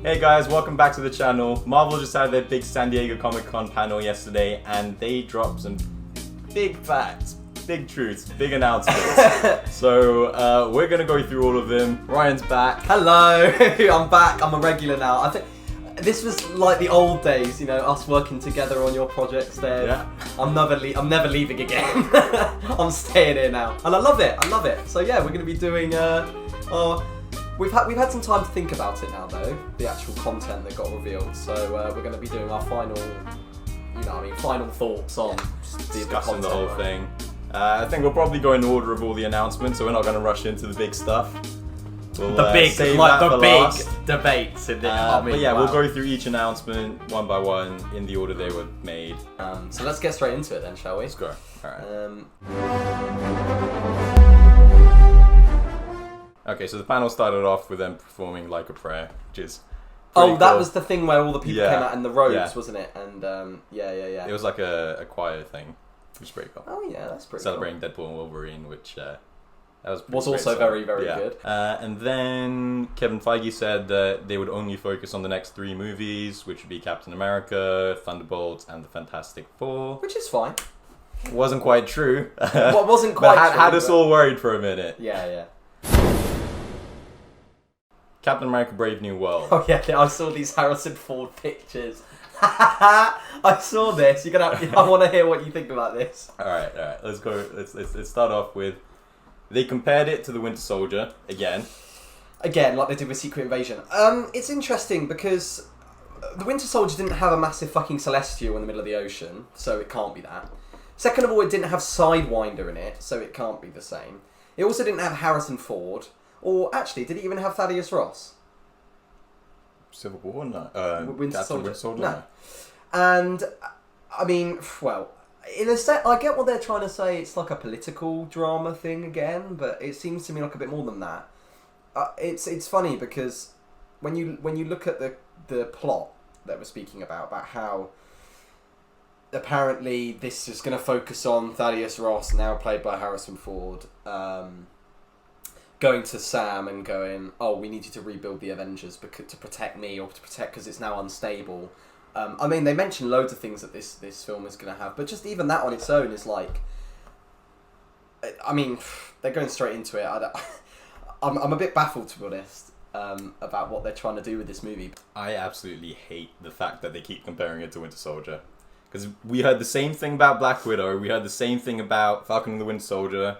Hey guys, welcome back to the channel. Marvel just had their big San Diego Comic-Con panel yesterday and they dropped some big facts, big truths, big announcements. So we're gonna go through all of them. Ryan's back. Hello, I'm back. I'm a regular now. I think this was like the old days, you know, us working together on your projects there. Yeah. I'm never leaving again. I'm staying here now. And I love it. So yeah, we're gonna be doing We've had some time to think about it now, though. The actual content that got revealed. So we're going to be doing our final thoughts on discussing the whole thing. I think we'll probably go in order of all the announcements, so we're not going to rush into the big stuff. We'll, the big last. debates in the but yeah, we'll go through each announcement one by one in the order they were made. So let's get straight into it then, shall we? Let's go. All right. Okay, so the panel started off with them performing Like a Prayer, which is that cool. was the thing where all the people came out in the robes, wasn't it? And yeah. It was like a choir thing, which is pretty cool. Oh yeah, that's pretty Celebrating Deadpool and Wolverine, which that was also very, very good. And then Kevin Feige said that they would only focus on the next 3 movies, which would be Captain America, Thunderbolts, and the Fantastic Four. Which is fine. Wasn't quite true. Well, it wasn't quite but true. Had us all worried for a minute. Yeah. Captain America Brave New World. Oh yeah, I saw these Harrison Ford pictures. I saw this. I want to hear what you think about this. All right. Let's go. Let's start off with. They compared it to the Winter Soldier again, like they did with Secret Invasion. It's interesting because the Winter Soldier didn't have a massive fucking celestial in the middle of the ocean, so it can't be that. Second of all, it didn't have Sidewinder in it, so it can't be the same. It also didn't have Harrison Ford. Or actually, did it even have Thaddeus Ross? Civil War? No. Winter Soldier? Soldier? No. And, I mean, well, in a set, I get what they're trying to say. It's like a political drama thing again, but it seems to me like a bit more than that. It's funny because when you look at the plot that we're speaking about how apparently this is going to focus on Thaddeus Ross, now played by Harrison Ford, going to Sam and going, oh, we need you to rebuild the Avengers to protect me, or to protect because it's now unstable. I mean, they mention loads of things that this film is going to have, but just even that on its own is like, I mean, they're going straight into it. I'm a bit baffled, to be honest, about what they're trying to do with this movie. I absolutely hate the fact that they keep comparing it to Winter Soldier. Because we heard the same thing about Black Widow, we heard the same thing about Falcon and the Winter Soldier,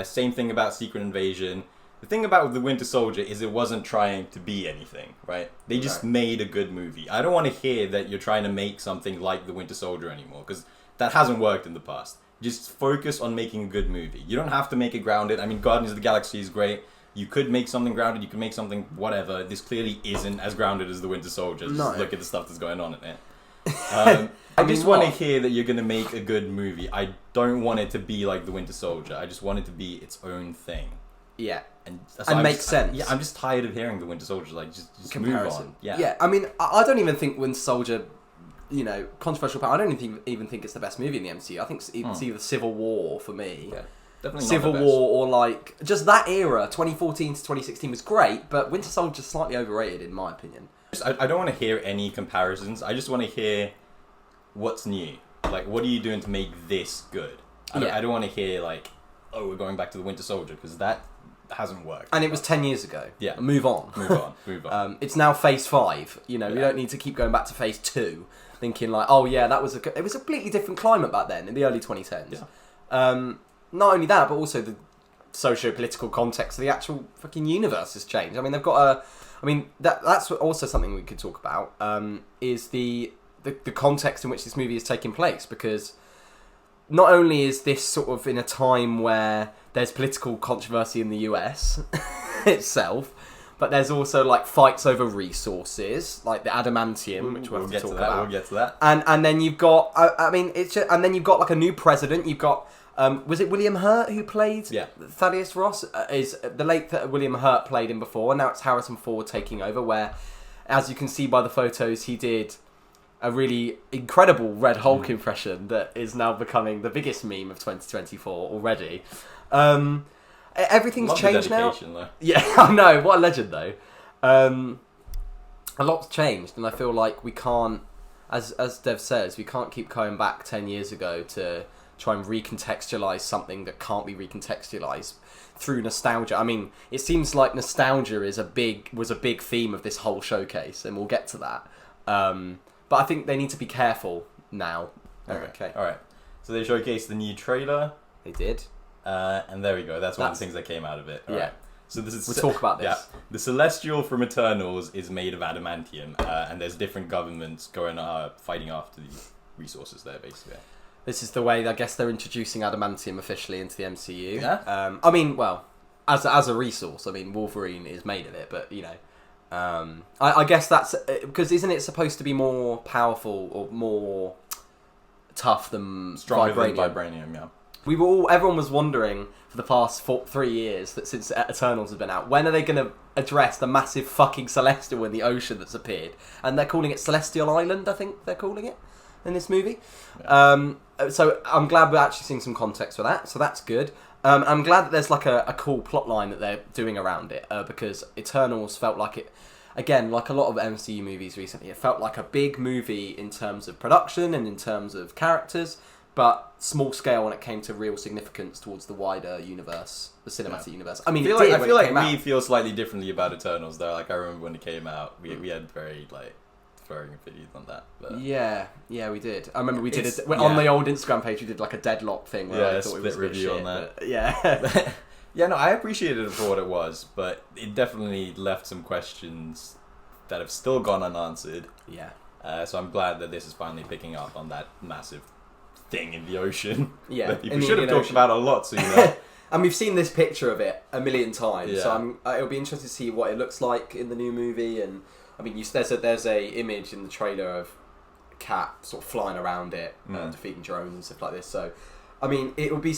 same thing about Secret Invasion. The thing about the Winter Soldier is it wasn't trying to be anything, right? They just made a good movie. I don't want to hear that you're trying to make something like the Winter Soldier anymore, because that hasn't worked in the past. Just focus on making a good movie. You don't have to make it grounded. I mean, Guardians of the Galaxy is great. You could make something grounded, you could make something whatever. This clearly isn't as grounded as the Winter Soldier. Just look at the stuff that's going on in it. I just want to hear that you're going to make a good movie. I don't want it to be like the Winter Soldier. I just want it to be its own thing. Yeah. And makes sense. Yeah, I'm just tired of hearing the Winter Soldier. Like, just comparison. Move on. Yeah. Yeah, I mean, I don't even think Winter Soldier, controversial, but I don't even think it's the best movie in the MCU. I think it's either Civil War for me. Yeah. Definitely Civil War, or like just that era, 2014 to 2016 was great, but Winter Soldier's slightly overrated in my opinion. I don't want to hear any comparisons. I just want to hear what's new. Like, what are you doing to make this good? I don't want to hear like, oh, we're going back to the Winter Soldier, because that hasn't worked. And it was 10 years ago. Yeah. Move on. It's now Phase 5. We don't need to keep going back to Phase 2, thinking like, oh yeah, it was a completely different climate back then in the early 2010s. Yeah. Not only that, but also the socio-political context of the actual fucking universe has changed. I mean, they've got that's also something we could talk about, is the context in which this movie is taking place, because not only is this sort of in a time where there's political controversy in the US itself, but there's also like fights over resources, like the adamantium, which we'll get to about. We'll get to that. And then you've got, and then you've got like a new president. You've got, was it William Hurt who played Thaddeus Ross? Is the late William Hurt played him before, and now it's Harrison Ford taking over, where, as you can see by the photos, he did a really incredible Red Hulk impression that is now becoming the biggest meme of 2024 already. Everything's changed now. Though. Yeah, I know. What a legend, though. a lot's changed, and I feel like we can't, as Dev says, we can't keep going back 10 years ago to try and recontextualize something that can't be recontextualized through nostalgia. I mean, it seems like nostalgia was a big theme of this whole showcase, and we'll get to that. But I think they need to be careful now. Okay. All right. So they showcased the new trailer. They did. And there we go. That's one of the things that came out of it. All right. So we'll talk about this. Yeah. The Celestial from Eternals is made of adamantium, and there's different governments fighting after the resources there, basically. This is the way, I guess, they're introducing adamantium officially into the MCU. Yeah. I mean, well, as a resource, I mean, Wolverine is made of it, but, you know, I guess that's because isn't it supposed to be more powerful or more tough than stronger vibranium? than vibranium? Yeah. Everyone was wondering for the past 3 years that since Eternals has been out, when are they going to address the massive fucking Celestial in the ocean that's appeared? And they're calling it Celestial Island, I think they're calling it in this movie. Yeah. So I'm glad we're actually seeing some context for that. So that's good. I'm glad that there's like a cool plot line that they're doing around it because Eternals felt like it, again, like a lot of MCU movies recently, it felt like a big movie in terms of production and in terms of characters, but small scale when it came to real significance towards the wider universe, the cinematic universe. I mean, I feel like we feel slightly differently about Eternals though. Like I remember when it came out, we had very like differing opinions on that. But yeah, we did. I remember we did it on the old Instagram page. We did like a deadlock thing where I thought it was a review shit, on that. But, yeah. Yeah, no, I appreciated it for what it was, but it definitely left some questions that have still gone unanswered. Yeah. So I'm glad that this is finally picking up on that massive thing in the ocean. Yeah. That people should have talked about a lot sooner. And we've seen this picture of it a million times, Yeah. so it'll be interesting to see what it looks like in the new movie. And I mean, there's a image in the trailer of Cat sort of flying around it, defeating drones and stuff like this. So, I mean, it will be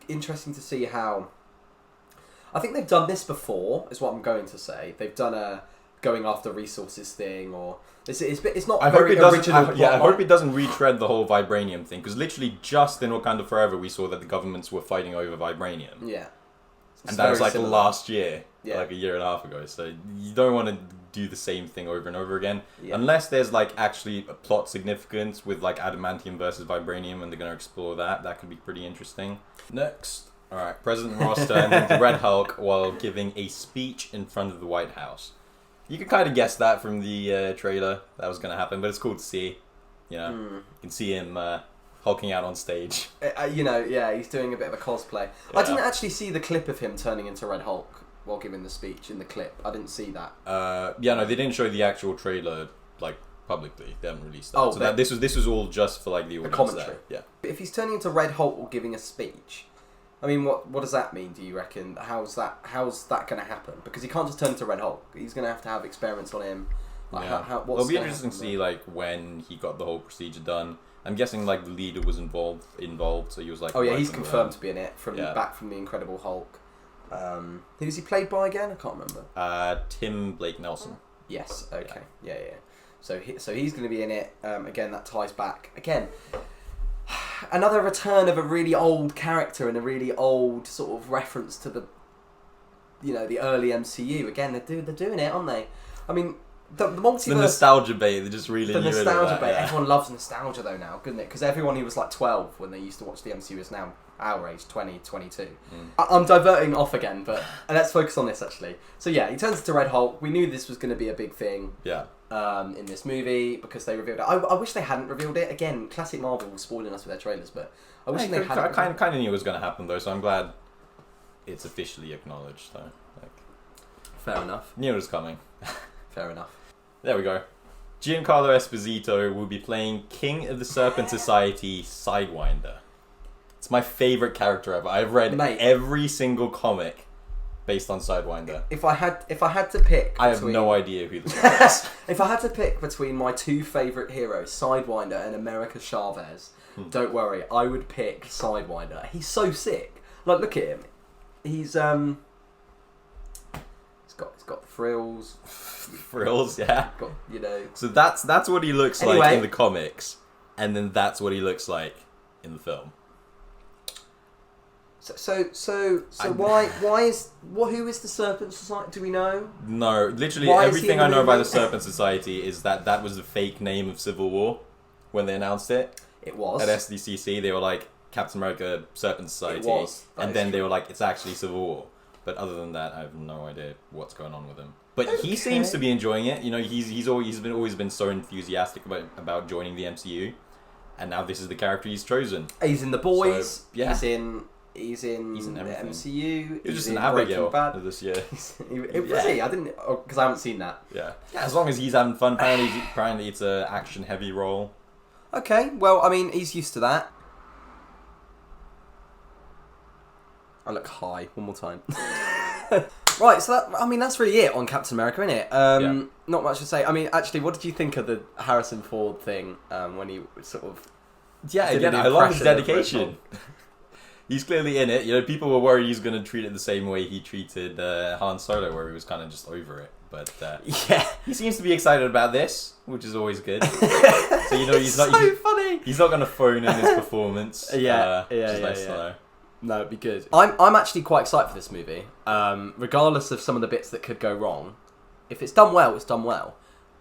interesting to see how. I think they've done this before, is what I'm going to say. They've done a going after resources thing, or it's not very original. I hope it doesn't retread the whole vibranium thing, because literally just in Wakanda Forever we saw that the governments were fighting over vibranium. Yeah. And that was like similar. Last year, like a year and a half ago. So you don't want to do the same thing over and over again, unless there's like actually a plot significance with like adamantium versus vibranium, and they're going to explore that. That could be pretty interesting. Next, all right, President Ross turned into Red Hulk while giving a speech in front of the White House. You can kind of guess that from the trailer that was going to happen, but it's cool to see. You know, you can see him hulking out on stage. He's doing a bit of a cosplay. Yeah. I didn't actually see the clip of him turning into Red Hulk while giving the speech in the clip. I didn't see that. No, they didn't show the actual trailer like publicly. They haven't released that. So this was all just for like the audience. Commentary. There. Yeah. If he's turning into Red Hulk while giving a speech, I mean, what does that mean? Do you reckon? How's that going to happen? Because he can't just turn into Red Hulk. He's going to have experiments on him. Like, it'll be interesting to see like when he got the whole procedure done. I'm guessing like the leader was involved, so he was like. Oh yeah, he's confirmed to be in it back from the Incredible Hulk. Who's he played by again? I can't remember. Tim Blake Nelson. Yes. Okay. Yeah. So he's going to be in it. Again, that ties back again. Another return of a really old character and a really old sort of reference to the early MCU. Again, they're doing it, aren't they? I mean, the multiverse. The nostalgia bait, they just really the nostalgia bait. Yeah. Everyone loves nostalgia though now, couldn't it? Because everyone who was like 12 when they used to watch the MCU is now our age, 20, 22. I'm diverting off again, but let's focus on this actually. So yeah, he turns into Red Hulk. We knew this was going to be a big thing. Yeah. In this movie because they revealed it. I wish they hadn't revealed it. Again, classic Marvel spoiling us with their trailers, but I wish they hadn't. I kind of knew it was going to happen though, so I'm glad it's officially acknowledged though. Fair enough. Knew it was coming. Fair enough. There we go. Giancarlo Esposito will be playing King of the Serpent Society Sidewinder. It's my favourite character ever. I've read every single comic based on Sidewinder. If I had to pick, I have no idea who this guy is. If I had to pick between my two favourite heroes, Sidewinder and America Chavez, don't worry, I would pick Sidewinder. He's so sick. Like, look at him. He's got frills. Frills, yeah. Got, So that's what he looks like in the comics, and then that's what he looks like in the film. So who is the Serpent Society? Do we know? No, literally Why is he everything in the I know about the movie? Serpent Society is that was the fake name of Civil War when they announced it. It was. At SDCC, they were like Captain America Serpent Society, It was. and then they were like it's actually Civil War. But other than that, I have no idea what's going on with him. But he seems to be enjoying it. You know, he's always been so enthusiastic about joining the MCU, and now this is the character he's chosen. He's in The Boys. So, yeah. He's in the everything. MCU. He was just in an Abigail Breaking Bad. this year. Was he? I didn't, because I haven't seen that. Yeah. As long as he's having fun. Apparently it's a action heavy role. Okay, well, I mean, he's used to that. I look high. One more time. Right, so that's really it on Captain America, isn't it? Not much to say. I mean, actually, what did you think of the Harrison Ford thing when he sort of... Yeah, did I the love his impression of dedication. He's clearly in it. You know, people were worried he's going to treat it the same way he treated Han Solo, where he was kind of just over it. But yeah, he seems to be excited about this, which is always good. So you know, he's not funny. He's not going to phone in his performance. Yeah. No, it'd be good. I'm actually quite excited for this movie. Regardless of some of the bits that could go wrong, if it's done well, it's done well.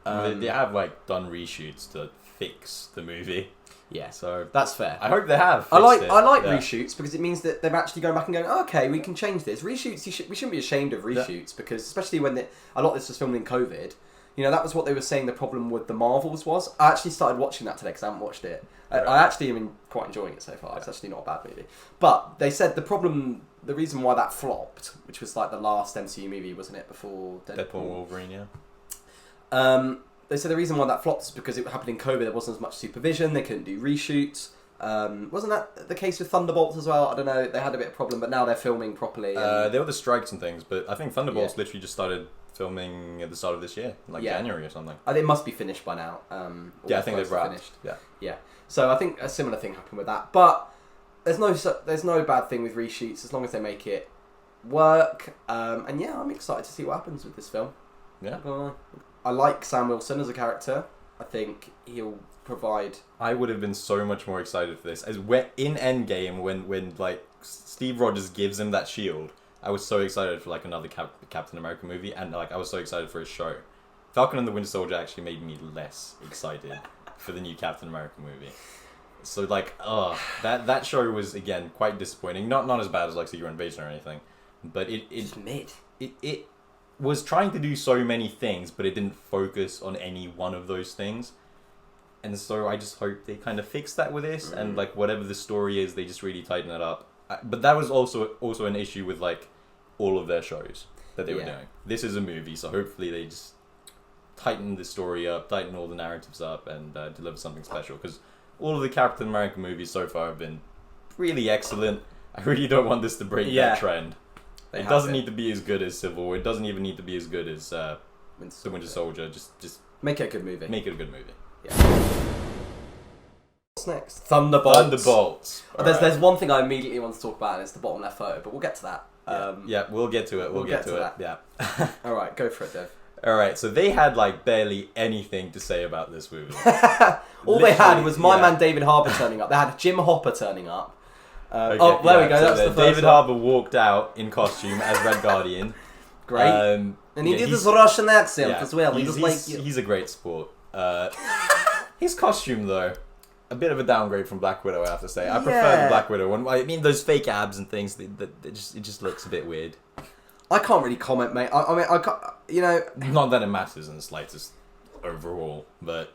They have done reshoots to fix the movie. Yeah, so that's fair. I hope they have. I like reshoots because it means that they're actually going back and going, oh, okay, we can change this. Reshoots, we shouldn't be ashamed of reshoots because especially when a lot of this was filmed in COVID. You know, that was what they were saying the problem with the Marvels was. I actually started watching that today because I haven't watched it. Right. I actually am quite enjoying it so far. It's actually not a bad movie. But they said the reason why that flopped, which was like the last MCU movie, wasn't it, before Deadpool and Wolverine, yeah. They said the reason why that flopped is because it happened in COVID. There wasn't as much supervision. They couldn't do reshoots. Wasn't that the case with Thunderbolts as well? I don't know. They had a bit of problem, but now they're filming properly. There were the strikes and things, but I think Thunderbolts literally just started filming at the start of this year, January or something. It must be finished by now. I think they've wrapped. Finished. Yeah. So I think a similar thing happened with that, but there's no bad thing with reshoots as long as they make it work. And yeah, I'm excited to see what happens with this film. Yeah. I like Sam Wilson as a character. I think he'll provide... I would have been so much more excited for this. As in Endgame, when Steve Rogers gives him that shield, I was so excited for another Captain America movie, and I was so excited for his show. Falcon and the Winter Soldier actually made me less excited for the new Captain America movie. So that show was again quite disappointing. Not as bad as Secret Invasion or anything, but it's mid. It was trying to do so many things, but it didn't focus on any one of those things. And so I just hope they kind of fix that with this, and whatever the story is, they just really tighten it up. But that was also an issue with all of their shows that they were doing. This is a movie, so hopefully they just tighten the story up, tighten all the narratives up, and deliver something special. Because all of the Captain America movies so far have been really excellent. I really don't want this to break that trend. It doesn't need to be as good as Civil War. It doesn't even need to be as good as The Winter Soldier. Just make it a good movie. Make it a good movie. Yeah. What's next? Thunderbolts. There's one thing I immediately want to talk about, and it's the bottom left photo, but we'll get to that. We'll get to it. We'll get to it. That. Yeah. All right, go for it, Dev. All right, so they had barely anything to say about this movie. All they had was my man David Harbour turning up. They had Jim Hopper turning up. There we go. So that's the first David one. Harbour walked out in costume as Red Guardian. Great. And he did his Russian accent as well. He's a great sport. His costume, though, a bit of a downgrade from Black Widow, I have to say. I prefer the Black Widow one. I mean, those fake abs and things, it just looks a bit weird. I can't really comment, mate. I mean, I can't, Not that it matters in the slightest overall, but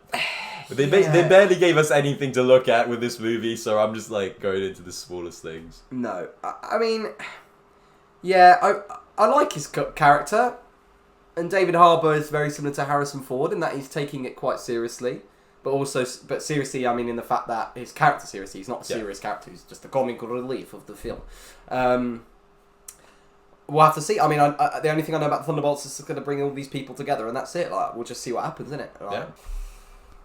they barely gave us anything to look at with this movie, so I'm just going into the smallest things. No, I mean, I like his character, and David Harbour is very similar to Harrison Ford in that he's taking it quite seriously, but seriously, I mean, in the fact that his character seriously, he's not a serious character, he's just a comical relief of the film. We'll have to see. I mean, the only thing I know about Thunderbolts is it's going to bring all these people together, and that's it. We'll just see what happens, innit? Yeah.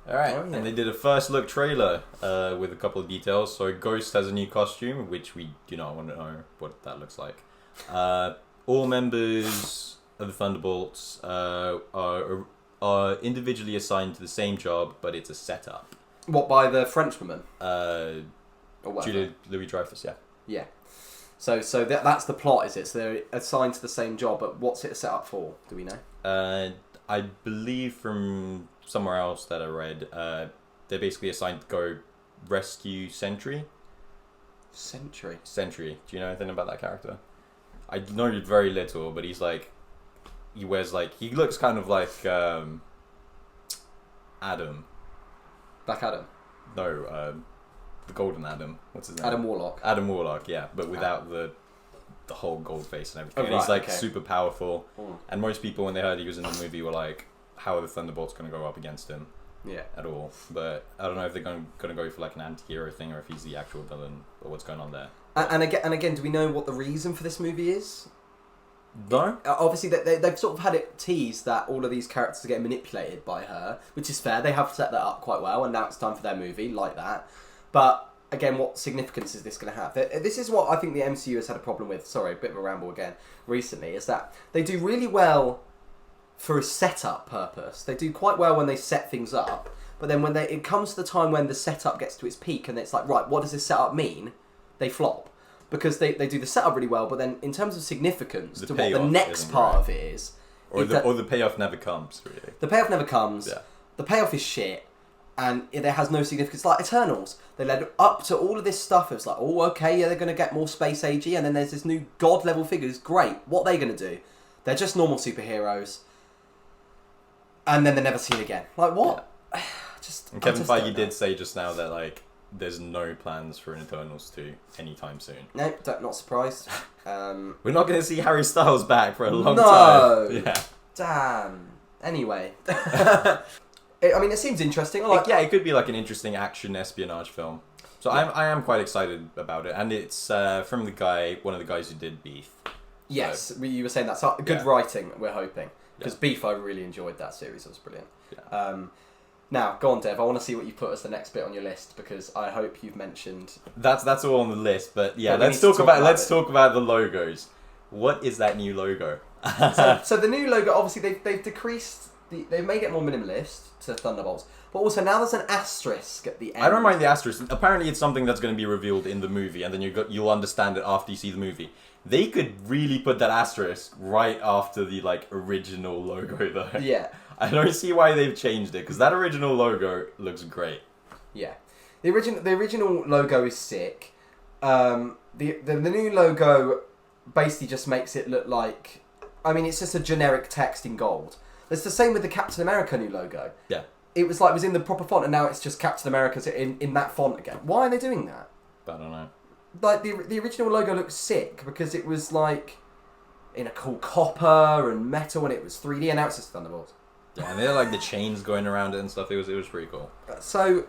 All right. Oh, yeah. And they did a first look trailer with a couple of details. So Ghost has a new costume, which we do not want to know what that looks like. All members of the Thunderbolts are individually assigned to the same job, but it's a setup. What, by the Frenchwoman? Julia Louis-Dreyfus, yeah. Yeah. So that's the plot, is it? So they're assigned to the same job, but what's it set up for? Do we know? I believe from somewhere else that I read, they're basically assigned to go rescue Sentry. Sentry. Do you know anything about that character? I know very little, but he's like, he looks kind of like Adam. Black Adam. No, the Golden Adam. What's his name? Adam Warlock. Adam Warlock, yeah, but without the whole gold face and everything. Oh, And he's right, like super powerful. Mm. And most people, when they heard he was in the movie, were like, "How are the Thunderbolts going to go up against him?" Yeah. At all. But I don't know if they're going to go for like an anti-hero thing or if he's the actual villain or what's going on there. And again, do we know what the reason for this movie is? No. Obviously, they've sort of had it teased that all of these characters are getting manipulated by her, which is fair. They have set that up quite well, and now it's time for their movie, like that. But again, what significance is this going to have? This is what I think the MCU has had a problem with. Sorry, a bit of a ramble again. Recently, is that they do really well for a setup purpose. They do quite well when they set things up, but then when it comes to the time when the setup gets to its peak, and it's like, right, what does this setup mean? They flop. Because they do the setup really well, but then in terms of significance to what the next part of it is... Or the payoff never comes, really. The payoff never comes. Yeah. The payoff is shit, and it has no significance. Like Eternals, they led up to all of this stuff. It was like, oh, okay, yeah, they're going to get more space AG, and then there's this new god-level figure. It's great. What are they going to do? They're just normal superheroes. And then they're never seen again. Like, what? Yeah. And Kevin Feige did say just now that, like, there's no plans for an Eternals 2 anytime soon. No, not surprised. We're not going to see Harry Styles back for a long time. No! Yeah. Damn. Anyway. It seems interesting. It could be like an interesting action espionage film. So yeah. I am quite excited about it. And it's from one of the guys who did Beef. Yes, so, you were saying that. So good writing, we're hoping. Because Yeah. Beef, I really enjoyed that series. It was brilliant. Yeah. Now, go on, Dev. I want to see what you put as the next bit on your list, because I hope you've mentioned... That's all on the list, but yeah, But let's talk about the logos. What is that new logo? so the new logo, obviously, they've decreased... They've made it more minimalist to Thunderbolts, but also now there's an asterisk at the end. I don't mind the asterisk. Apparently it's something that's going to be revealed in the movie, and then you'll understand it after you see the movie. They could really put that asterisk right after the original logo, though. Yeah. I don't see why they've changed it, because that original logo looks great. Yeah. The original logo is sick. The new logo basically just makes it look like... it's just a generic text in gold. It's the same with the Captain America new logo. Yeah. It was in the proper font, and now it's just Captain America's in that font again. Why are they doing that? I don't know. Like, the original logo looks sick, because it was, in a cool copper and metal, and it was 3D, and now it's just Thunderbolts. Yeah, and they had the chains going around it and stuff. It was pretty cool. So,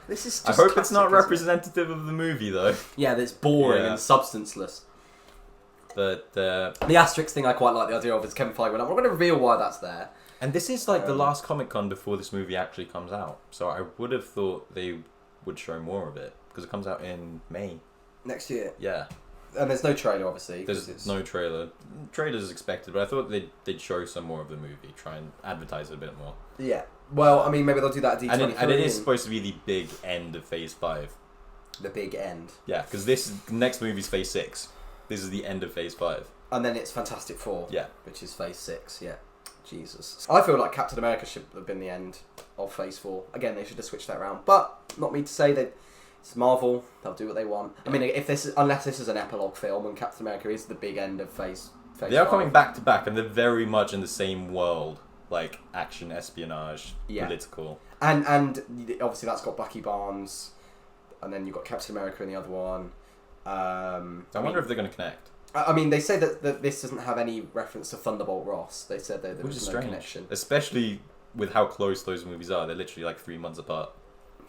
this is just I hope it's not representative of the movie, though. Yeah, that's boring and substanceless. But the asterisk thing I quite like the idea of is Kevin Feige went, we're going to reveal why that's there. And this is the last Comic-Con before this movie actually comes out. So I would have thought they would show more of it, because it comes out in May. Next year? Yeah. And there's no trailer, obviously. There's no trailer. Trailers expected, but I thought they'd show some more of the movie, try and advertise it a bit more. Yeah. Well, maybe they'll do that at D23. And it is supposed to be the big end of Phase 5. The big end. Yeah, because this next movie's Phase 6. This is the end of Phase 5. And then it's Fantastic Four. Yeah. Which is Phase 6, yeah. Jesus. I feel like Captain America should have been the end of Phase 4. Again, they should have switched that around. But, not me to say that it's Marvel, they'll do what they want. Unless this is an epilogue film and Captain America is the big end of Phase 5. They are coming back to back, and they're very much in the same world. Like, action, espionage, political. And obviously that's got Bucky Barnes, and then you've got Captain America in the other one. I wonder if they're going to connect. They say that this doesn't have any reference to Thunderbolt Ross. They said there was no connection. Especially with how close those movies are. They're literally 3 months apart.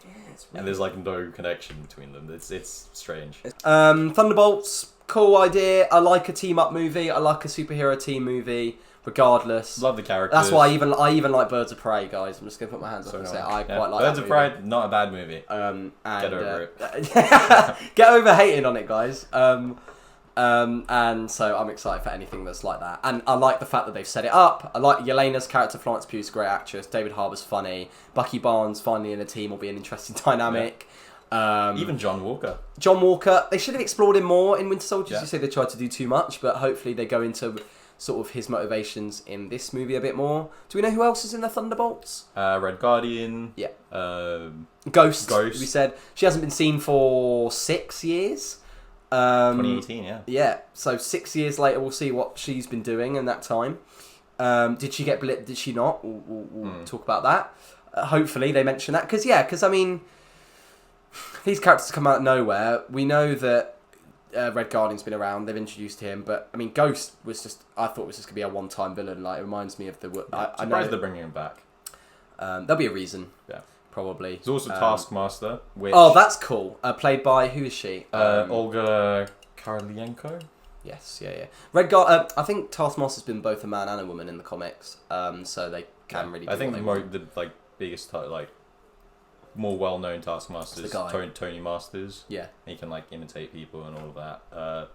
Yeah, it's weird. And there's no connection between them. It's strange. Thunderbolts, cool idea. I like a team up movie. I like a superhero team movie. Regardless, love the characters. That's why I even like Birds of Prey, guys. I'm just gonna put my hands up and say I quite like Birds of Prey. Not a bad movie. Get over it. Get over hating on it, guys. And so I'm excited for anything that's like that. And I like the fact that they've set it up. I like Yelena's character. Florence Pugh's a great actress. David Harbour's funny. Bucky Barnes finally in a team will be an interesting dynamic. Even John Walker. John Walker, they should have explored him more in Winter Soldier. Yeah. You say they tried to do too much, but hopefully they go into sort of his motivations in this movie a bit more. Do we know who else is in the Thunderbolts? Red Guardian. Yeah. Ghost. We said. She hasn't been seen for 6 years. 2018, yeah. Yeah, so 6 years later, we'll see what she's been doing in that time. Did she get blipped? Did she not? We'll talk about that. Hopefully they mention that. Because, I mean, these characters come out of nowhere. We know that Red Guardian's been around. They've introduced him. But, I mean, Ghost was just... I thought it was just going to be a one-time villain. Like, it reminds me of the... I'm surprised they're bringing him back. There'll be a reason. Yeah. Probably. There's also Taskmaster, which... Oh, that's cool. Played by... Who is she? Olga Karlienko? Yes, yeah. I think Taskmaster's been both a man and a woman in the comics, so they can really. I think the biggest more well-known Taskmaster is Tony Masters. Yeah, he can imitate people and all of that.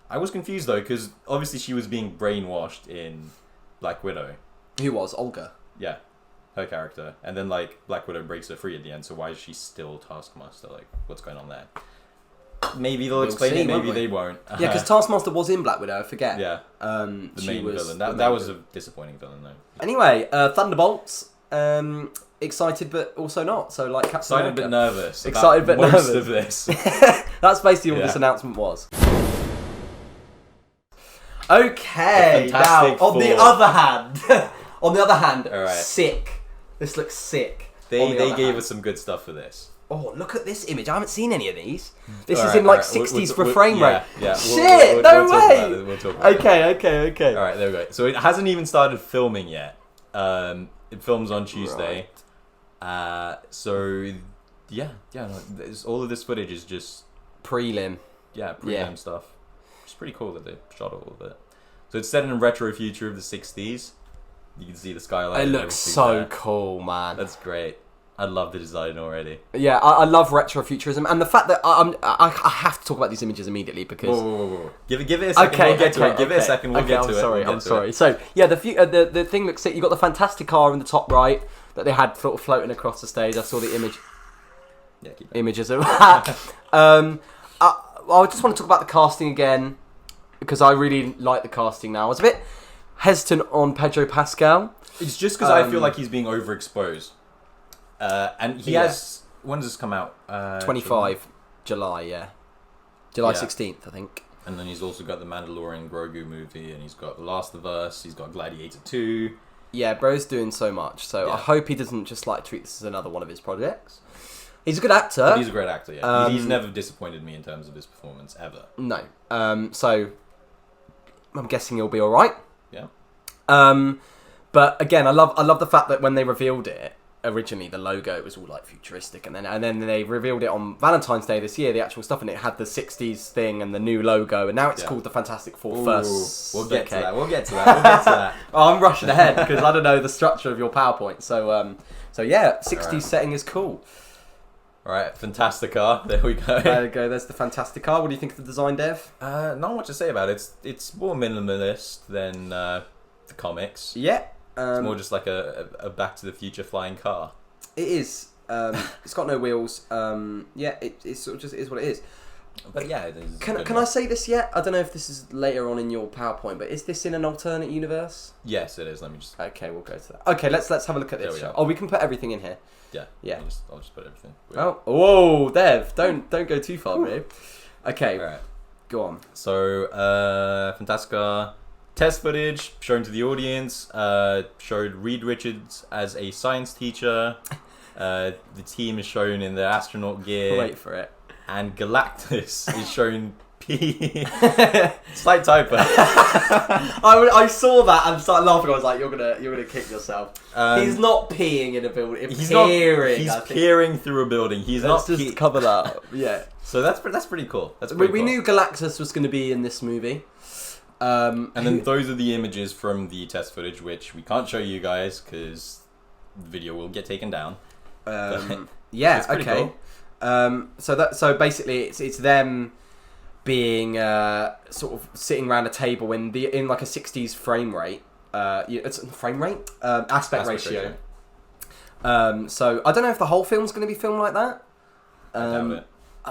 I was confused though because obviously she was being brainwashed in Black Widow. Who was Olga? Yeah, her character, and then Black Widow breaks her free at the end. So why is she still Taskmaster? What's going on there? Maybe they'll explain it, maybe they won't. Yeah, because Taskmaster was in Black Widow, I forget. Yeah. The main villain. That was a disappointing villain, though. Anyway, Thunderbolts. Excited, but also not. So, Captain Excited America. but nervous. Excited but most nervous. of this. That's basically what this announcement was. Okay, now, on the other hand, right. Sick. This looks sick. They gave us some good stuff for this. Oh, look at this image. I haven't seen any of these. This all is right, in 60s for frame rate. Yeah. Shit, no way. We'll talk about Okay. All right, there we go. So it hasn't even started filming yet. It films on Tuesday. Right. All of this footage is just prelim. Yeah, prelim stuff. It's pretty cool that they shot all of it. So it's set in a retro future of the 60s. You can see the skyline. It looks so cool, man. That's great. I love the design already. Yeah, I love retrofuturism, and the fact that I have to talk about these images immediately because... Whoa. Give it a second, we'll get to it. Give it a second, we'll get to it. I'm sorry. So, yeah, the thing looks... You got the Fantastic Car in the top right that they had sort of floating across the stage. I saw the images of that. I just want to talk about the casting again because I really like the casting now. I was a bit hesitant on Pedro Pascal. It's just because I feel like he's being overexposed. And he has... When does this come out? 25 July, yeah. July 16th, I think. And then he's also got the Mandalorian Grogu movie, and he's got The Last of Us, he's got Gladiator 2. Yeah, bro's doing so much, so I hope he doesn't just treat this as another one of his projects. He's a good actor. But he's a great actor, yeah. He's never disappointed me in terms of his performance, ever. No. So, I'm guessing he'll be alright. Yeah. But again, I love the fact that when they revealed it, originally the logo was all futuristic, and then they revealed it on Valentine's Day this year, the actual stuff, and it had the 60s thing and the new logo, and now it's called the Fantastic Four First. We'll get to that. Oh, I'm rushing ahead because I don't know the structure of your PowerPoint. So yeah, 60s setting is cool. Alright, Fantastica. There we go. There we go. There's the Fantastica. What do you think of the design, Dev? Not much to say about it. It's more minimalist than the comics. Yeah. It's more just like a Back to the Future flying car. It is. It's got no wheels. It sort of just is what it is. But yeah, it is. Can I say this yet? I don't know if this is later on in your PowerPoint, but is this in an alternate universe? Yes, it is. Let me just... Okay, we'll go to that. Okay, let's have a look at this. Oh, we can put everything in here. Yeah. I'll just put everything. Oh, whoa, Dev! Don't go too far, babe. Okay, right. Go on. So, Fantastica test footage shown to the audience. Showed Reed Richards as a science teacher. The team is shown in their astronaut gear. Wait for it. And Galactus is shown pee. Slight typo. I saw that and started laughing. I was like, "You're gonna kick yourself." He's not peeing in a building. He's peering. He's peering through a building. Let's just cover that up. Yeah. So that's pretty cool. We knew Galactus was going to be in this movie. And then those are the images from the test footage, which we can't show you guys because the video will get taken down. Yeah. Okay. Cool. So basically, it's them being sort of sitting around a table in like a 60s frame rate. It's frame rate aspect ratio. So I don't know if the whole film's going to be filmed like that. I doubt it.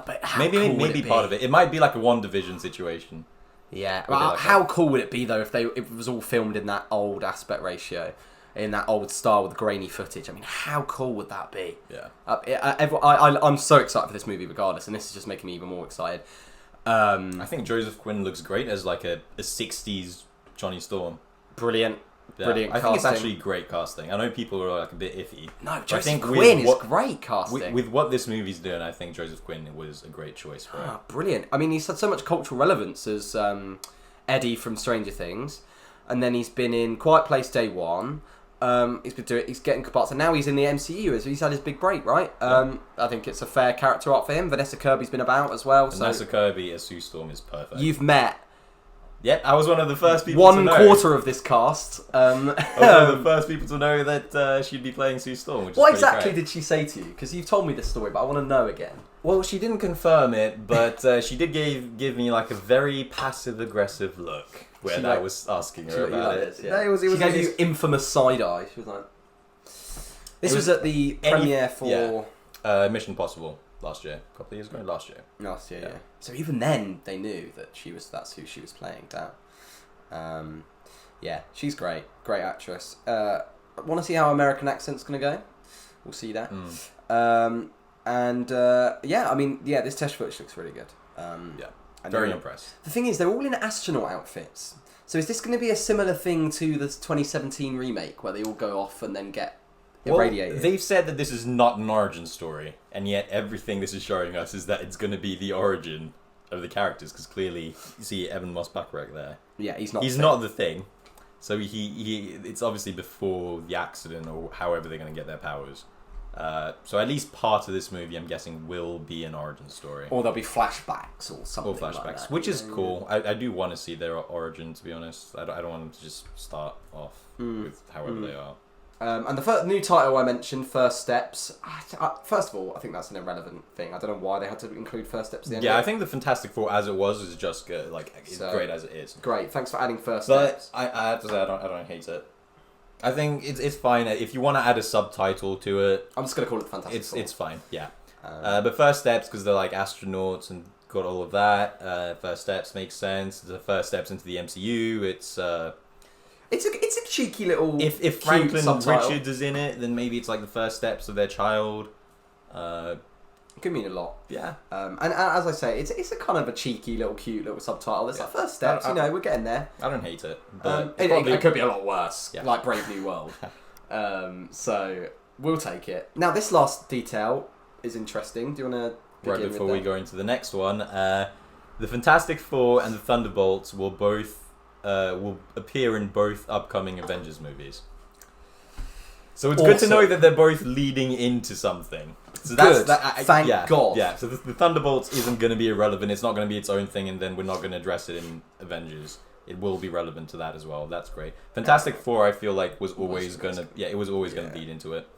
But how Maybe cool would maybe it be? part of it. It might be like a WandaVision situation. Yeah. Would it like How cool would it be though if it was all filmed in that old aspect ratio, in that old style with grainy footage? I mean, how cool would that be? Yeah. I'm so excited for this movie regardless, and this is just making me even more excited. I think Joseph Quinn looks great as like a 60s Johnny Storm. Brilliant. Yeah. Brilliant I think it's casting. actually great casting. I know people are like a bit iffy. No, I Joseph think Quinn is great casting. With what this movie's doing, I think Joseph Quinn was a great choice for it. Brilliant. I mean, he's had so much cultural relevance as Eddie from Stranger Things, and then he's been in Quiet Place Day One. He's getting parts, and now he's in the MCU. So he's had his big break, right? I think it's a fair character arc for him. Vanessa Kirby's been about as well. Vanessa Kirby as Sue Storm is perfect. You've met. Yep, I was one of the first people to know. 1/4 of this cast. I was one of the first people to know that she'd be playing Sue Storm. Which What is exactly great. did she say to you? Because you've told me this story, but I want to know again. Well, she didn't confirm it, but she did give me like a very passive-aggressive look when I was asking her about it. Yeah. No, she gave you infamous side eye. She was like, "This was at the premiere for Mission Impossible last year, a couple of years ago. Last year. Yeah. So even then, they knew that that's who she was playing. Damn. Yeah, she's great actress. I want to see how American accent's gonna go. We'll see that. I mean, this test footage looks really good. Very impressed. The thing is, they're all in astronaut outfits. So is this going to be a similar thing to the 2017 remake, where they all go off and then get irradiated? They've said that this is not an origin story, and yet everything this is showing us is that it's going to be the origin of the characters, because clearly you see Evan Moss-Backrack there. Yeah, he's not the thing. So it's obviously before the accident, or however they're going to get their powers. So at least part of this movie, I'm guessing, will be an origin story. Or there'll be flashbacks or something like that. Which is cool. I do want to see their origin, to be honest. I don't want them to just start off with however they are. And the first new title I mentioned, First Steps. First of all, I think that's an irrelevant thing. I don't know why they had to include First Steps at the end. Yeah, I think the Fantastic Four as it was is just good. Like, it's great as it is. Great, thanks for adding First Steps. But I have to say, I don't hate it. I think it's fine. If you want to add a subtitle to it, I'm just going to call it Fantastic Four. It's fine, yeah. But First Steps, because they're like astronauts and got all of that. First Steps makes sense. The first steps into the MCU. It's a cheeky little. If Franklin Richards is in it, then maybe it's like the first steps of their child. It could mean a lot. Yeah. And as I say, it's a kind of a cheeky little, cute little subtitle. It's like First Steps. We're getting there. I don't hate it, but it could be a lot worse. Yeah. Like Brave New World. So we'll take it. Now this last detail is interesting. Do you want to? Right before we go into the next one, the Fantastic Four and the Thunderbolts will appear in both upcoming Avengers movies. So it's good to know that they're both leading into something. So good. Thank God. Yeah. So the Thunderbolts isn't going to be irrelevant. It's not going to be its own thing, and then we're not going to address it in Avengers. It will be relevant to that as well. That's great. Fantastic Four, I feel like, was always going to lead into it.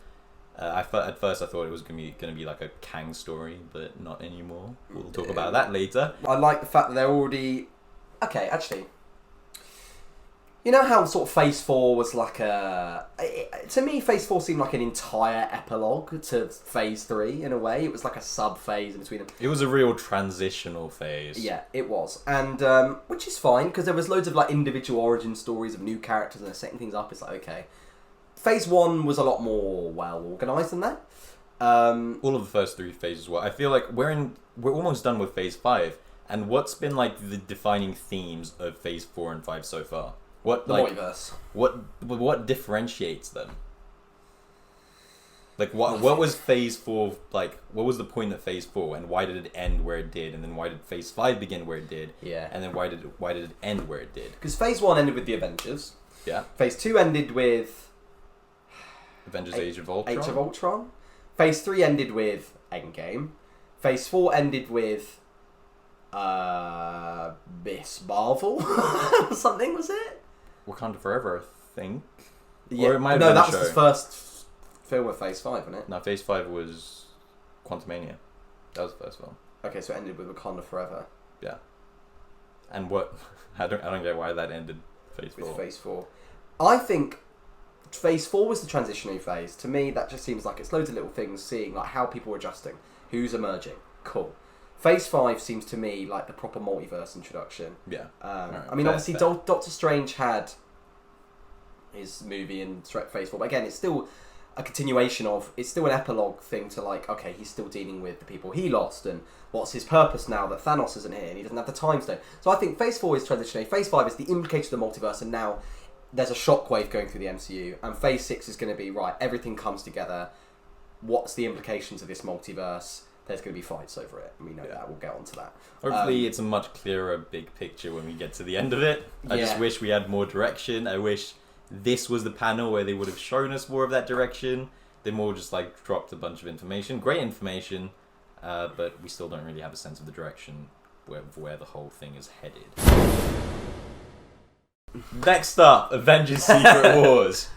At first, I thought it was going to be like a Kang story, but not anymore. We'll talk about that later. I like the fact that they're already. Okay, actually. You know how sort of Phase 4 was like to me, Phase 4 seemed like an entire epilogue to Phase 3 in a way. It was like a sub-phase in between them. It was a real transitional phase. Yeah, it was. And, which is fine, because there was loads of like individual origin stories of new characters and they're setting things up. It's like, okay. Phase 1 was a lot more well-organised than that. All of the first three phases were. I feel like we're almost done with Phase 5. And what's been like the defining themes of Phase 4 and 5 so far? What the multiverse. What differentiates them? Like what was Phase 4 like? What was the point of Phase 4, and why did it end where it did? And then why did Phase 5 begin where it did? Yeah. And then why did it end where it did? Because Phase 1 ended with the Avengers. Yeah. Phase 2 ended with Avengers: Age of Ultron. Age of Ultron. Phase 3 ended with Endgame. Phase 4 ended with Miss Marvel or something, was it? Wakanda Forever, I think. Yeah. Or it might have been that was the first film of Phase 5, wasn't it? No, Phase 5 was Quantumania. That was the first film. Okay, so it ended with Wakanda Forever. Yeah. And what? I don't get why that ended Phase 4. With Phase 4. I think Phase 4 was the transitionary phase. To me, that just seems like it's loads of little things, seeing like how people are adjusting. Who's emerging? Cool. Phase 5 seems to me like the proper multiverse introduction. Yeah. I mean, obviously, Doctor Strange had his movie in Phase 4, but again, it's still a continuation of... It's still an epilogue thing to, like, okay, he's still dealing with the people he lost, and what's his purpose now that Thanos isn't here, and he doesn't have the Time Stone. So I think Phase 4 is transitionary. Phase 5 is the implication of the multiverse, and now there's a shockwave going through the MCU, and Phase 6 is going to be, right, everything comes together. What's the implications of this multiverse? There's going to be fights over it, and we know that. We'll get onto that. Hopefully it's a much clearer big picture when we get to the end of it. I just wish we had more direction. I wish this was the panel where they would have shown us more of that direction. They more just like dropped a bunch of information. Great information, but we still don't really have a sense of the direction where the whole thing is headed. Next up, Avengers Secret Wars.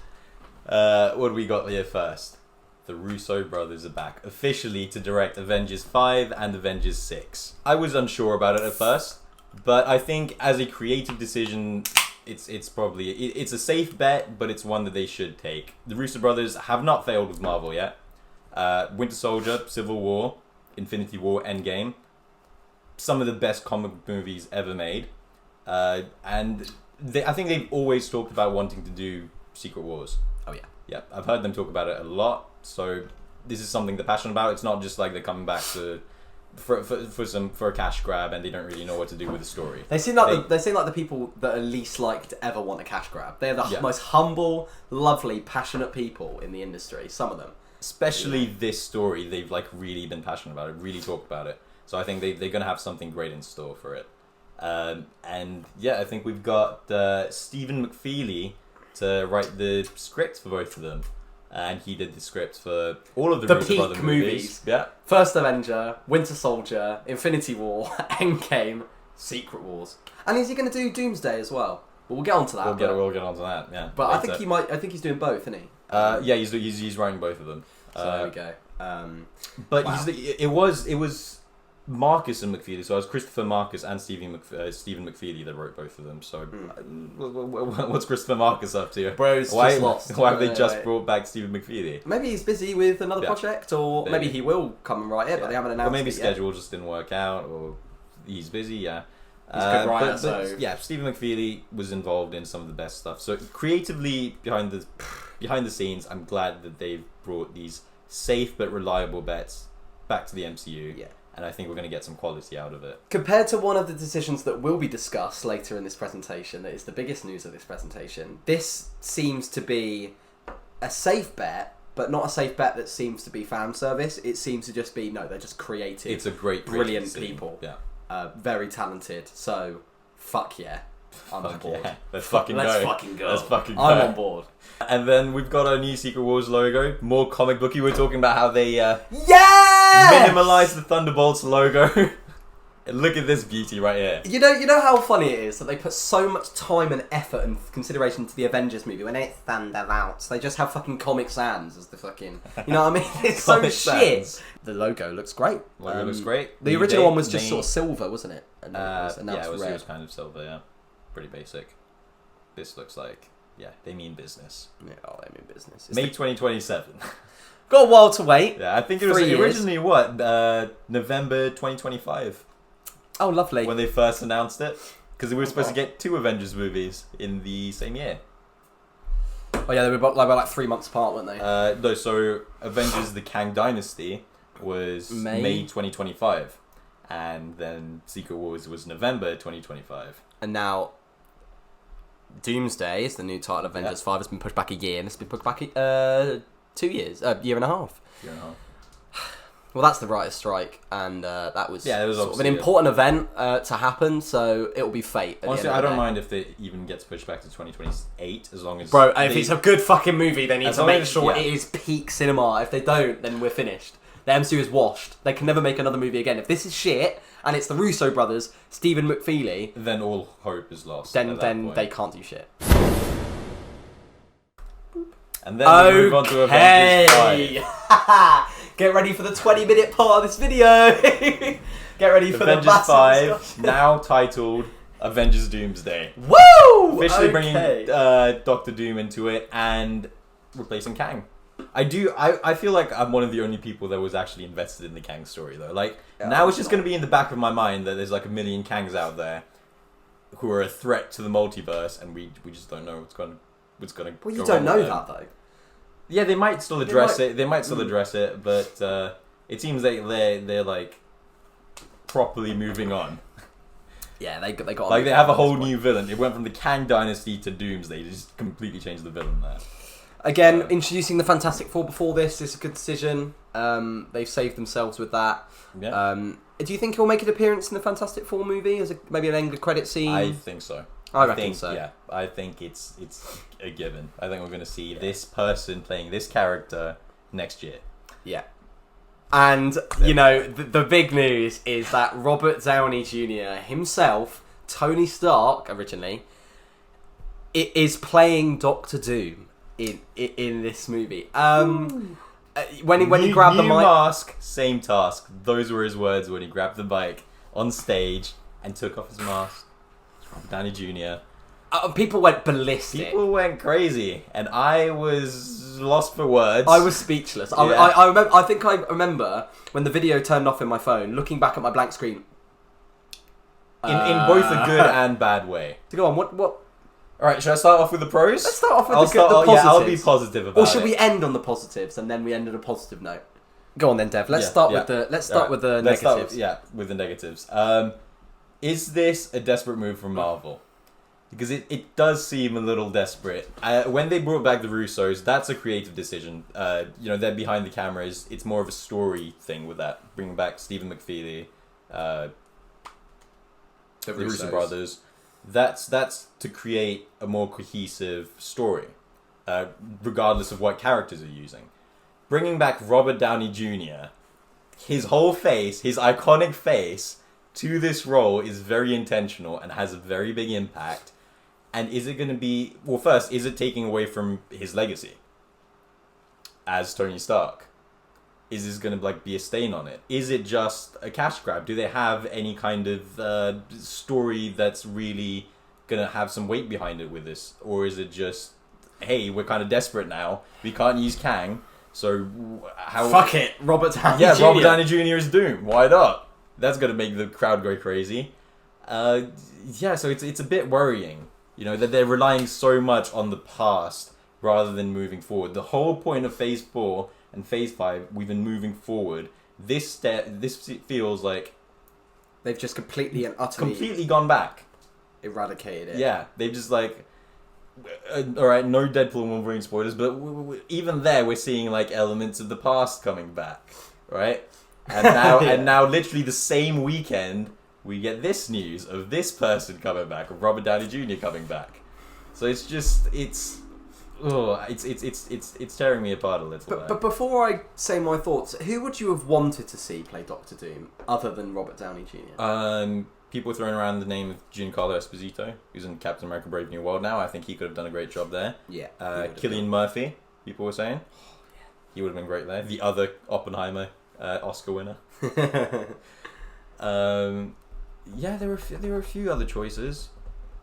What do we got here first? The Russo Brothers are back officially to direct Avengers 5 and Avengers 6. I was unsure about it at first, but I think as a creative decision, it's probably it's a safe bet, but it's one that they should take. The Russo Brothers have not failed with Marvel yet. Winter Soldier, Civil War, Infinity War, Endgame, some of the best comic movies ever made, and I think they've always talked about wanting to do Secret Wars. Oh yeah. Yeah, I've heard them talk about it a lot. So this is something they're passionate about. It's not just like they're coming back to for a cash grab and they don't really know what to do with the story. They seem like the people that are least likely to ever want a cash grab. They're the most humble, lovely, passionate people in the industry. Some of them, especially this story, they've like really been passionate about it, really talked about it. So I think they're gonna have something great in store for it. And yeah, I think we've got Stephen McFeely to write the script for both of them. And he did the script for all of the peak Brother movies. Yeah. First Avenger, Winter Soldier, Infinity War, Endgame, Secret Wars. And is he going to do Doomsday as well? But we'll get onto that. We'll get onto that, yeah. But later. I think he's doing both, isn't he? Yeah, he's writing both of them. So there we go. But it was Marcus and McFeely, so it was Christopher Marcus and Stephen McFeely that wrote both of them. So what's Christopher Marcus up to? Bro's just lost. Why have they just brought back Stephen McFeely? Maybe he's busy with another project, or maybe he will come and write it, but they haven't announced it. Or maybe schedule just didn't work out, or he's busy, He's a good writer, but yeah, Stephen McFeely was involved in some of the best stuff. So creatively, behind the scenes, I'm glad that they've brought these safe but reliable bets back to the MCU. Yeah. And I think we're going to get some quality out of it. Compared to one of the decisions that will be discussed later in this presentation, that is the biggest news of this presentation, this seems to be a safe bet, but not a safe bet that seems to be fan service. It seems to just be, no, they're just creative. It's a great brilliant people. Yeah. Very talented. So, fuck yeah. I'm on board. Yeah. Let's fucking go. Let's fucking go. I'm on board. And then we've got our new Secret Wars logo. More comic booky. We're talking about how they minimalize the Thunderbolts logo. Look at this beauty right here. You know how funny it is that they put so much time and effort and consideration to the Avengers movie when it's Thunderbolts. They just have fucking Comic Sans as the fucking... You know what I mean? It's so shit. The logo looks great. Logo looks great. The original one was just sort of silver, wasn't it? And it was kind of silver, yeah. Pretty basic. This looks like, they mean business. Yeah, they mean business. May 2027. Got a while to wait. Yeah, I think it was originally November 2025. Oh, lovely. When they first announced it. Because we were supposed to get 2 Avengers movies in the same year. Oh yeah, they were about 3 months apart, weren't they? No, so Avengers The Kang Dynasty was May 2025. And then Secret Wars was November 2025. And now Doomsday is the new title. Avengers 5 has been pushed back a year, and it's been pushed back 2 years, year and a half. Well, that's the writer's strike, and that was, was sort of an important event to happen, so it'll be fate. Honestly, I don't mind if it even gets pushed back to 2028, as long as... Bro, if it's a good fucking movie, they need to make sure it is peak cinema. If they don't, then we're finished. The MCU is washed. They can never make another movie again. If this is shit, and it's the Russo brothers, Stephen McFeely... Then all hope is lost. Then they can't do shit. And then we move on to Avengers 5. Get ready for the 20-minute part of this video. Get ready for Avengers the massive 5, now titled Avengers Doomsday. Woo! Officially bringing Doctor Doom into it and replacing Kang. I feel like I'm one of the only people that was actually invested in the Kang story, though. Like, now it's just going to be in the back of my mind that there's like a million Kangs out there who are a threat to the multiverse, and we just don't know what's going to Well, you don't know that, though. Yeah, they might still address it. They might still address it, but it seems like they're like properly moving on. Yeah, they got like they have a whole new villain. It went from the Kang Dynasty to Doomsday. They just completely changed the villain there. Again, introducing the Fantastic Four before this is a good decision. They've saved themselves with that. Yeah. Do you think he'll make an appearance in the Fantastic Four movie as maybe an end credit scene? I think so. I reckon so. Yeah, I think it's a given. I think we're going to see this person playing this character next year. Yeah. And, you know, the big news is that Robert Downey Jr. himself, Tony Stark originally, is playing Doctor Doom in this movie. When he grabbed the mic... New mask, same task. Those were his words when he grabbed the mic on stage and took off his mask. Robert Downey Jr. People went ballistic. People went crazy, and I was lost for words. I was speechless. Yeah. I think I remember when the video turned off in my phone, looking back at my blank screen. In both a good and bad way. So go on, what? All right, should I start off with the pros? Let's start off with the positives. Yeah, I'll be positive about it. Or should we end on the positives and then we end on a positive note? Go on then, Dev. Let's start with the negatives. With the negatives. Is this a desperate move from Marvel? Because it does seem a little desperate. When they brought back the Russos, that's a creative decision. They're behind the cameras. It's more of a story thing with that. Bringing back Stephen McFeely, the Russo Brothers. That's to create a more cohesive story, regardless of what characters are using. Bringing back Robert Downey Jr., his whole face, his iconic face, to this role is very intentional and has a very big impact. And is it going to be... Well, first, is it taking away from his legacy as Tony Stark? Is this going to be a stain on it? Is it just a cash grab? Do they have any kind of story that's really going to have some weight behind it with this? Or is it just, hey, we're kind of desperate now. We can't use Kang, so how... Fuck it, Robert Downey Jr. Yeah, Robert Downey Jr. is Doom. Why not? That's going to make the crowd go crazy. So it's a bit worrying. You know, that they're relying so much on the past rather than moving forward. The whole point of Phase 4 and Phase 5, we've been moving forward. This feels like... They've just completely and utterly... Completely gone back. Eradicated it. Yeah, they've just alright, no Deadpool and Wolverine spoilers, but even there we're seeing elements of the past coming back, right? And now, and now literally the same weekend... we get this news of this person coming back, of Robert Downey Jr. coming back. So it's tearing me apart a little bit. But before I say my thoughts, who would you have wanted to see play Doctor Doom other than Robert Downey Jr.? People are throwing around the name of Giancarlo Esposito, who's in Captain America: Brave New World now. I think he could have done a great job there. Yeah. Cillian Murphy, people were saying. He would have been great there. The other Oppenheimer Oscar winner. Yeah, there were a few other choices.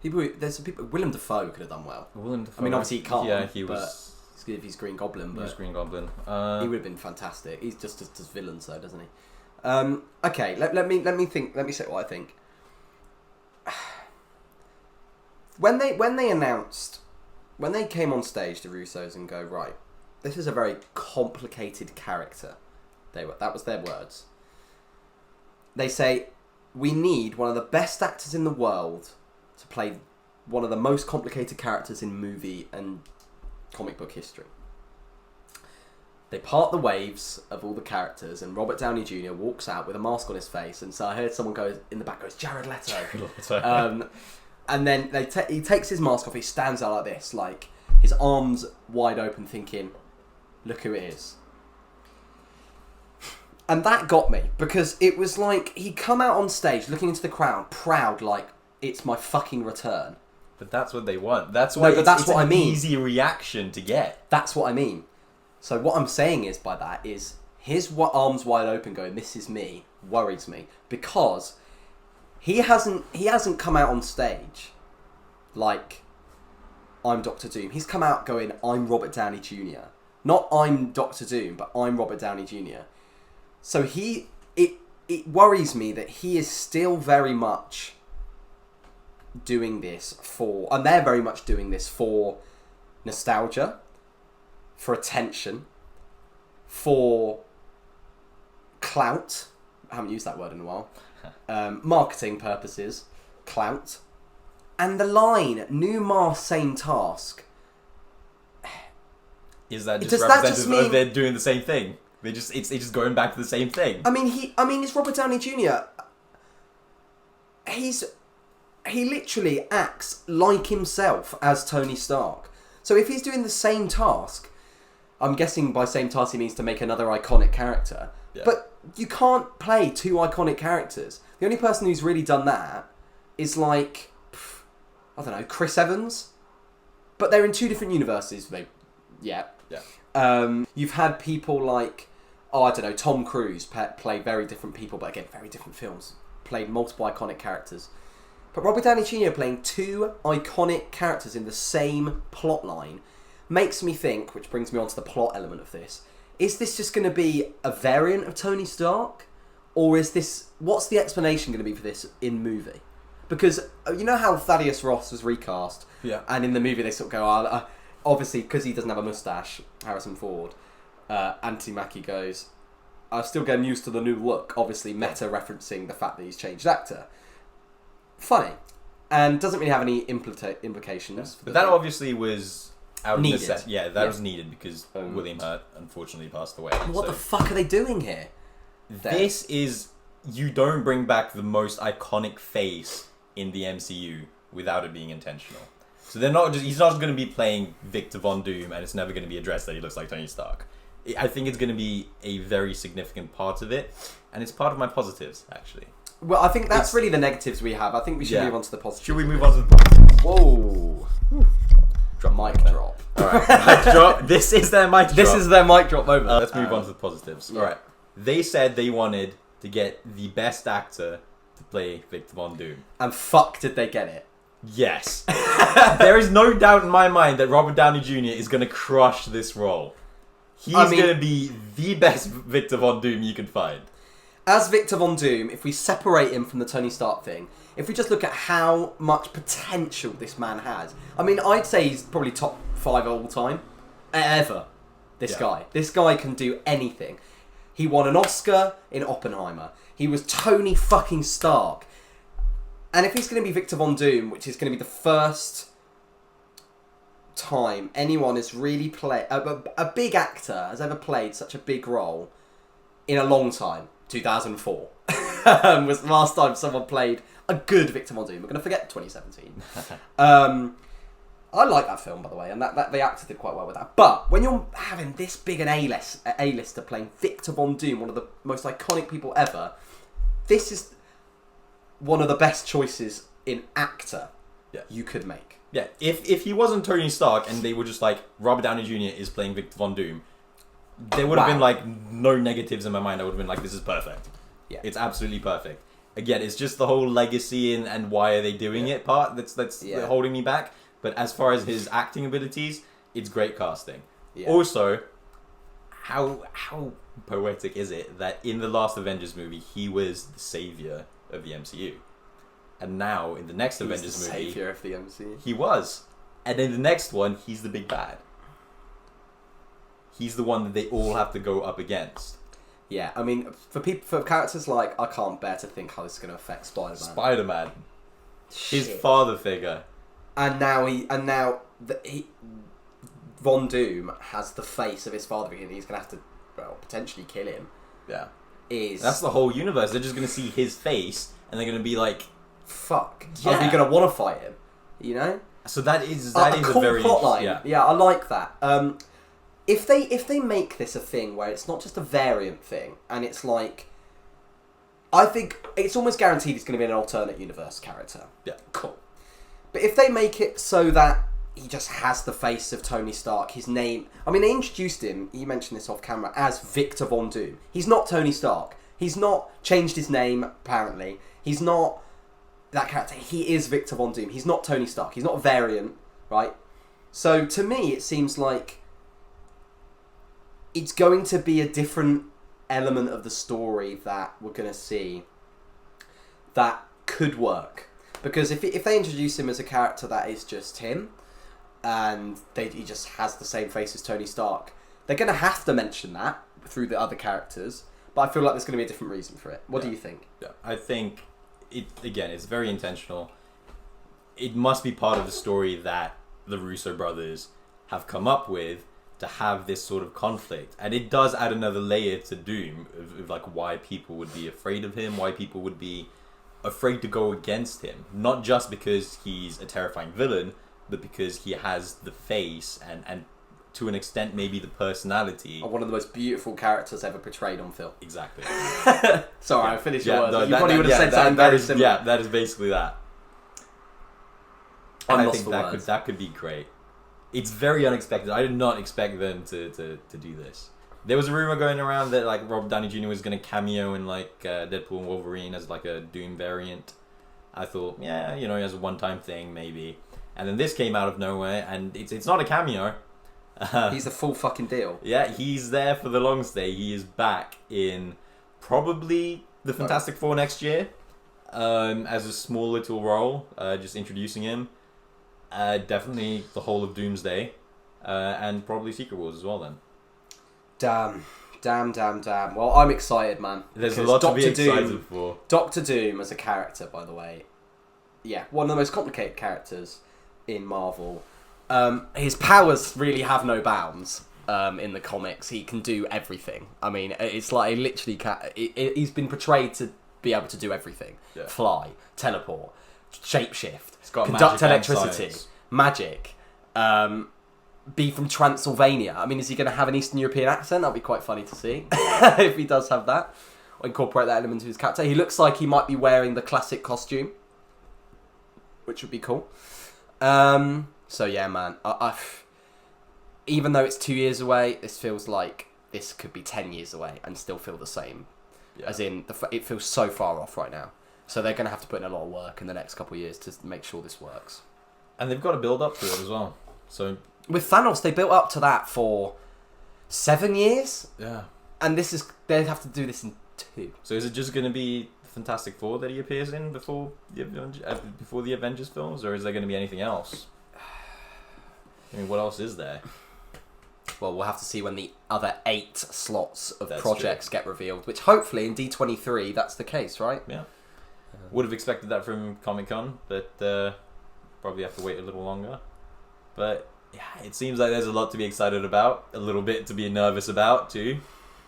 There's some people. Willem Dafoe could have done well. Willem Dafoe. I mean, obviously he can't. Yeah, he was. If he's Green Goblin, but he was Green Goblin. He would have been fantastic. He's just does villains, though, doesn't he? Okay, let me think. Let me say what I think. When they came on stage, the Russos, and go, right, this is a very complicated character. That was their words. They say, we need one of the best actors in the world to play one of the most complicated characters in movie and comic book history. They part the waves of all the characters, and Robert Downey Jr. walks out with a mask on his face, and so I heard someone go in the back, goes, Jared Leto. And then he takes his mask off, he stands out like this, his arms wide open, thinking, look who it is. And that got me, because it was like he'd come out on stage looking into the crowd, proud, it's my fucking return. But that's what they want. That's why it's what I mean. Easy reaction to get. That's what I mean. So what I'm saying is by that is his arms wide open going, this is me, worries me. Because he hasn't come out on stage like, I'm Dr. Doom. He's come out going, I'm Robert Downey Jr. Not I'm Doctor Doom, but I'm Robert Downey Jr. So it worries me that he is still very much doing this for, and they're very much doing this for nostalgia, for attention, for clout. I haven't used that word in a while. Marketing purposes, clout. And the line, new mask, same task. Is that just representative of they're doing the same thing? It's just going back to the same thing. I mean, it's Robert Downey Jr. He literally acts like himself as Tony Stark. So if he's doing the same task, I'm guessing by same task he means to make another iconic character. Yeah. But you can't play two iconic characters. The only person who's really done that is like, I don't know, Chris Evans. But they're in two different universes. Yeah. You've had people like, I don't know, Tom Cruise play very different people, but again, very different films. Played multiple iconic characters. But Robert Downey Jr. playing two iconic characters in the same plot line makes me think, which brings me on to the plot element of this, is this just going to be a variant of Tony Stark? Or is this, what's the explanation going to be for this in movie? Because you know how Thaddeus Ross was recast? Yeah. And in the movie they sort of go, obviously, because he doesn't have a moustache, Harrison Ford, Anthony Mackie goes, I'm still getting used to the new look. Obviously, meta referencing the fact that he's changed actor. Funny. And doesn't really have any implications. But that obviously was out of needed. necessity. Yeah, that was needed because William Hurt unfortunately passed away. What the fuck are they doing here? This is... You don't bring back the most iconic face in the MCU without it being intentional. So they're not just... He's not just going to be playing Victor Von Doom and it's never going to be addressed that he looks like Tony Stark. I think it's going to be a very significant part of it. And it's part of my positives, actually. Well, I think that's really the negatives we have. I think we should move on to the positives. Should we move on to the positives? Whoa. Mic drop. Alright, mic drop. This is their mic drop. This is their mic drop moment. Let's move on to the positives. Alright. They said they wanted to get the best actor to play Victor Von Doom. And fuck did they get it. Yes. There is no doubt in my mind that Robert Downey Jr. is going to crush this role. He's going to be the best Victor Von Doom you can find. As Victor Von Doom, if we separate him from the Tony Stark thing, if we just look at how much potential this man has, I mean, I'd say he's probably top 5 all time. Ever. This guy. This guy can do anything. He won an Oscar in Oppenheimer. He was Tony fucking Stark. And if he's going to be Victor Von Doom, which is going to be the first time anyone has really played... A big actor has ever played such a big role in a long time. 2004 was the last time someone played a good Victor Von Doom. We're going to forget 2017. I like that film, by the way, and that the actor did quite well with that. But when you're having this big an A-lister playing Victor Von Doom, one of the most iconic people ever, this is one of the best choices in actor you could make. Yeah, if he wasn't Tony Stark and they were just like, Robert Downey Jr. is playing Victor Von Doom, there would have been like no negatives in my mind. I would have been like, this is perfect. Yeah, it's absolutely perfect. Again, it's just the whole legacy and why are they doing it part that's holding me back. But as far as his acting abilities, it's great casting. Yeah. Also, how poetic is it that in the last Avengers movie he was the savior of the MCU, and now in the next Avengers movie, savior of the MCU. He was, and in the next one he's the big bad. He's the one that they all have to go up against. Yeah, I mean, for characters like, I can't bear to think how this is going to affect Spider-Man. Spider-Man, his father figure, and now Von Doom has the face of his father figure, and he's going to have to potentially kill him. Yeah, that's the whole universe. They're just going to see his face, and they're going to be like, "Fuck, are we going to want to fight him?" You know. So that is a cool very plotline. Yeah, I like that. If they make this a thing where it's not just a variant thing, and it's like, I think it's almost guaranteed it's going to be an alternate universe character. Yeah, cool. But if they make it so that he just has the face of Tony Stark, his name... I mean, they introduced him, you mentioned this off camera, as Victor Von Doom. He's not Tony Stark. He's not changed his name, apparently. He's not that character. He is Victor Von Doom. He's not Tony Stark. He's not a variant, right? So, to me, it seems like it's going to be a different element of the story that we're going to see that could work. Because if they introduce him as a character that is just him, and he just has the same face as Tony Stark, they're going to have to mention that through the other characters. But I feel like there's going to be a different reason for it. What do you think? Yeah, I think, it's very intentional. It must be part of the story that the Russo brothers have come up with to have this sort of conflict. And it does add another layer to Doom, of like why people would be afraid of him, why people would be afraid to go against him. Not just because he's a terrifying villain, but because he has the face and to an extent maybe the personality one of the most beautiful characters ever portrayed on film. Exactly. Sorry, I finished your words. No, you probably would have said something very similar. Yeah, that is basically that. And I think that could be great. It's very unexpected. I did not expect them to do this. There was a rumor going around that like Robert Downey Jr. was going to cameo in like Deadpool and Wolverine as like a Doom variant. I thought, yeah, as a one-time thing maybe. And then this came out of nowhere, and it's not a cameo. He's the full fucking deal. Yeah, he's there for the long stay. He is back in probably the Fantastic Four next year, as a small little role, just introducing him. Definitely the whole of Doomsday, and probably Secret Wars as well then. Damn. Well, I'm excited, man. There's a lot to be excited for. Doctor Doom as a character, by the way. Yeah, one of the most complicated characters in Marvel. His powers really have no bounds in the comics. He can do everything. I mean, it's like he's been portrayed to be able to do everything. Yeah. Fly, teleport, shapeshift, conduct electricity, magic, be from Transylvania. I mean, is he going to have an Eastern European accent? That'd be quite funny to see if he does have that. Or incorporate that element into his character. He looks like he might be wearing the classic costume, which would be cool. So yeah, man. Even though it's 2 years away, this feels like this could be 10 years away and still feel the same. Yeah. As in, it feels so far off right now. So they're going to have to put in a lot of work in the next couple of years to make sure this works. And they've got to build up to it as well. So with Thanos, they built up to that for 7 years. Yeah. And they'd have to do this in 2. So is it just going to be Fantastic Four that he appears in before the Avengers films, or is there going to be anything else? I mean, what else is there? Well, we'll have to see when the other 8 slots of projects get revealed, which hopefully in D23 that's the case, right? Yeah. Would have expected that from Comic-Con, but probably have to wait a little longer. But yeah, it seems like there's a lot to be excited about, a little bit to be nervous about too,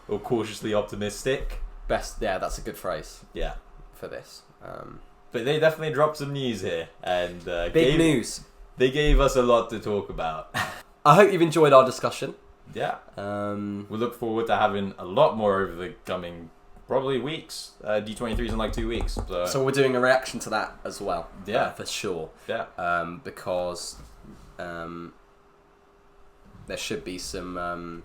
or cautiously optimistic. That's a good phrase. Yeah, for this. But they definitely dropped some news here, and big news. They gave us a lot to talk about. I hope you've enjoyed our discussion. Yeah. We look forward to having a lot more over the coming probably weeks. D23's in like 2 weeks. So we're doing a reaction to that as well. Yeah. For sure. Yeah. Because there should be some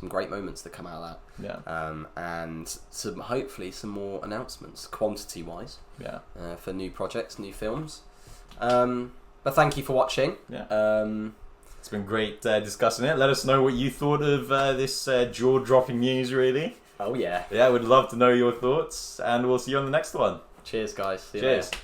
great moments that come out of that. Yeah. And hopefully some more announcements, quantity-wise. Yeah. For new projects, new films. But thank you for watching. Yeah. It's been great discussing it. Let us know what you thought of this jaw-dropping news, really. Oh, yeah. Yeah, we'd love to know your thoughts, and we'll see you on the next one. Cheers, guys. See you Cheers. later.